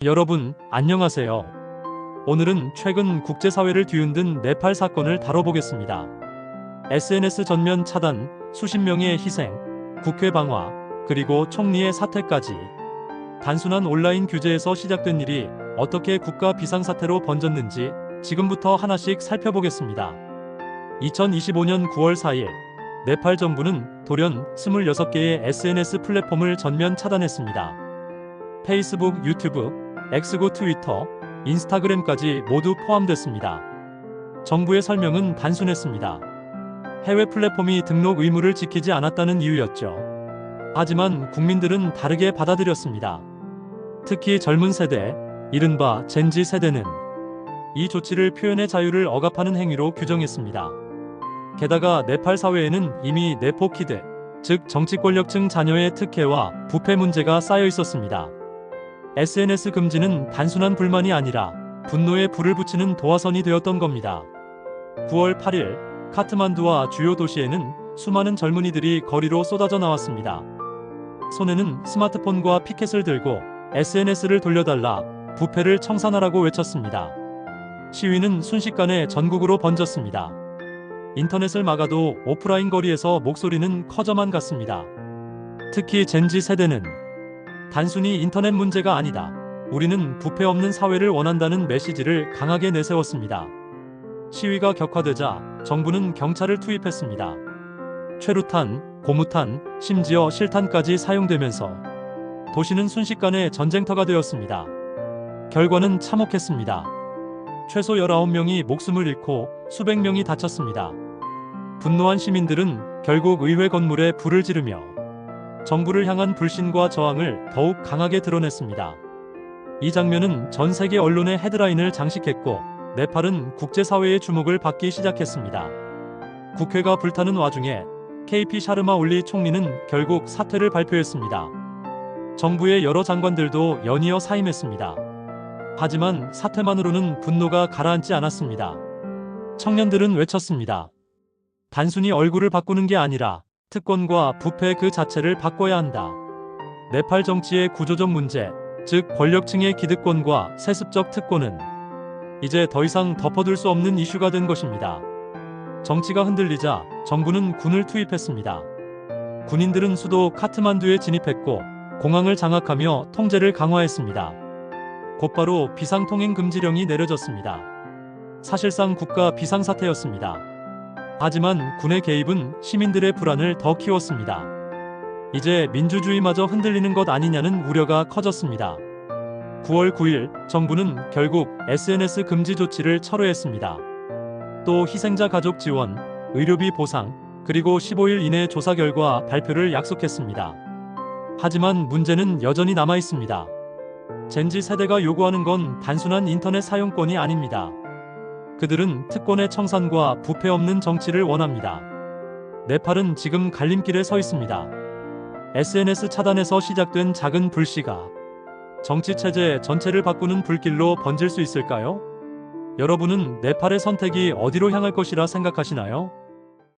여러분, 안녕하세요. 오늘은 최근 국제사회를 뒤흔든 네팔 사건을 다뤄보겠습니다. SNS 전면 차단, 수십 명의 희생, 국회 방화, 그리고 총리의 사퇴까지. 단순한 온라인 규제에서 시작된 일이 어떻게 국가 비상사태로 번졌는지 지금부터 하나씩 살펴보겠습니다. 2025년 9월 4일, 네팔 정부는 돌연 26개의 SNS 플랫폼을 전면 차단했습니다. 페이스북, 유튜브, X고 트위터, 인스타그램까지 모두 포함됐습니다. 정부의 설명은 단순했습니다. 해외 플랫폼이 등록 의무를 지키지 않았다는 이유였죠. 하지만 국민들은 다르게 받아들였습니다. 특히 젊은 세대, 이른바 젠지 세대는 이 조치를 표현의 자유를 억압하는 행위로 규정했습니다. 게다가 네팔 사회에는 이미 네포키드, 즉 정치 권력층 자녀의 특혜와 부패 문제가 쌓여 있었습니다. SNS 금지는 단순한 불만이 아니라 분노에 불을 붙이는 도화선이 되었던 겁니다. 9월 8일, 카트만두와 주요 도시에는 수많은 젊은이들이 거리로 쏟아져 나왔습니다. 손에는 스마트폰과 피켓을 들고 SNS를 돌려달라, 부패를 청산하라고 외쳤습니다. 시위는 순식간에 전국으로 번졌습니다. 인터넷을 막아도 오프라인 거리에서 목소리는 커져만 갔습니다. 특히 젠지 세대는 단순히 인터넷 문제가 아니다. 우리는 부패 없는 사회를 원한다는 메시지를 강하게 내세웠습니다. 시위가 격화되자 정부는 경찰을 투입했습니다. 최루탄, 고무탄, 심지어 실탄까지 사용되면서 도시는 순식간에 전쟁터가 되었습니다. 결과는 참혹했습니다. 최소 19명이 목숨을 잃고 수백 명이 다쳤습니다. 분노한 시민들은 결국 의회 건물에 불을 지르며 정부를 향한 불신과 저항을 더욱 강하게 드러냈습니다. 이 장면은 전 세계 언론의 헤드라인을 장식했고 네팔은 국제사회의 주목을 받기 시작했습니다. 국회가 불타는 와중에 KP 샤르마 올리 총리는 결국 사퇴를 발표했습니다. 정부의 여러 장관들도 연이어 사임했습니다. 하지만 사퇴만으로는 분노가 가라앉지 않았습니다. 청년들은 외쳤습니다. 단순히 얼굴을 바꾸는 게 아니라 특권과 부패 그 자체를 바꿔야 한다. 네팔 정치의 구조적 문제, 즉 권력층의 기득권과 세습적 특권은 이제 더 이상 덮어둘 수 없는 이슈가 된 것입니다. 정치가 흔들리자 정부는 군을 투입했습니다. 군인들은 수도 카트만두에 진입했고 공항을 장악하며 통제를 강화했습니다. 곧바로 비상통행 금지령이 내려졌습니다. 사실상 국가 비상사태였습니다. 하지만 군의 개입은 시민들의 불안을 더 키웠습니다. 이제 민주주의마저 흔들리는 것 아니냐는 우려가 커졌습니다. 9월 9일 정부는 결국 SNS 금지 조치를 철회했습니다. 또 희생자 가족 지원, 의료비 보상, 그리고 15일 이내 조사 결과 발표를 약속했습니다. 하지만 문제는 여전히 남아 있습니다. 젠지 세대가 요구하는 건 단순한 인터넷 사용권이 아닙니다. 그들은 특권의 청산과 부패 없는 정치를 원합니다. 네팔은 지금 갈림길에 서 있습니다. SNS 차단에서 시작된 작은 불씨가 정치 체제 전체를 바꾸는 불길로 번질 수 있을까요? 여러분은 네팔의 선택이 어디로 향할 것이라 생각하시나요?